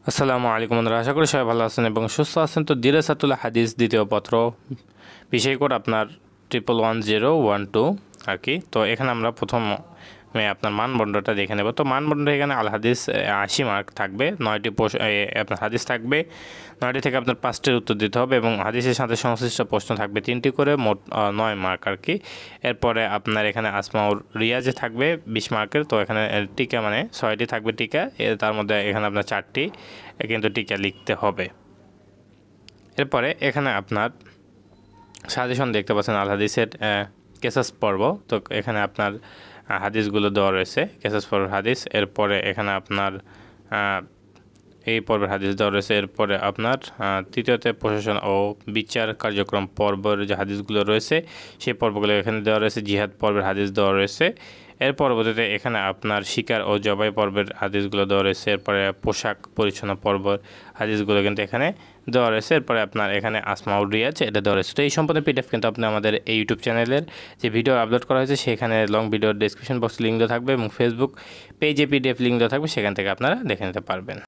আসসালামু আলাইকুম বন্ধুরা, আশা করি সবাই ভালো আছেন এবং সুস্থ আছেন। তো দিরাসাতুল হাদিস দ্বিতীয় পত্র, বিষয় কোড আপনার 111012 আর কি। তো এখানে আমরা প্রথমে আপনার মানদণ্ডটা দেখে নেব। তো মানদণ্ড এখানে আল হাদিস 80 মার্ক থাকবে, 9টি আপনার হাদিস থাকবে, 9টি থেকে আপনার 5টির উত্তর দিতে হবে এবং হাদিসের সাথে সংশ্লিষ্ট প্রশ্ন থাকবে 3টি করে, মোট 9 মার্ক আর কি। এরপরে আপনার এখানে আসমাউর রিয়াজে থাকবে 20 মার্কের। তো এখানে টিকা মানে 6টি থাকবে টিকা, তার মধ্যে এখানে আপনার 4টি কিন্তু টিকা লিখতে হবে। এরপরে এখানে আপনার সাজেশন দেখতে পাচ্ছেন আল হাদিসের কেসাস পর্ব। তো এখানে আপনার হাদিসগুলো দেওয়া রয়েছে, কেসাস পর্বের হাদিস। এরপরে এখানে আপনার এই পর্বের হাদিস দেওয়া রয়েছে। এরপরে আপনার তৃতীয়তে প্রশাসন ও বিচার কার্যক্রম পর্বের যে হাদিসগুলো রয়েছে সেই পর্বগুলো এখানে দেওয়া রয়েছে। জিহাদ পর্বের হাদিস দেওয়া রয়েছে। এর পরবর্তীতে এখানে আপনার শিকার ও জবাই পর্বের হাদিসগুলো দেওয়া রয়েছে। এরপরে পোশাক পরিচ্ছন্ন পর্বের হাদিসগুলো কিন্তু এখানে দেওয়া রয়েছে। এরপরে আপনার এখানে আসমাউর রিয়াজ এটা দেওয়া রয়েছে। তো এই সম্পূর্ণ পিডিএফ কিন্তু আপনি আমাদের এই ইউটিউব চ্যানেলের যে ভিডিও আপলোড করা হয়েছে সেখানে লং ভিডিওর ডেসক্রিপশন বক্সে লিঙ্ক দেওয়া থাকবে এবং ফেসবুক পেজে পিডিএফ লিঙ্ক দেওয়া থাকবে, সেখান থেকে আপনারা দেখে নিতে পারবেন।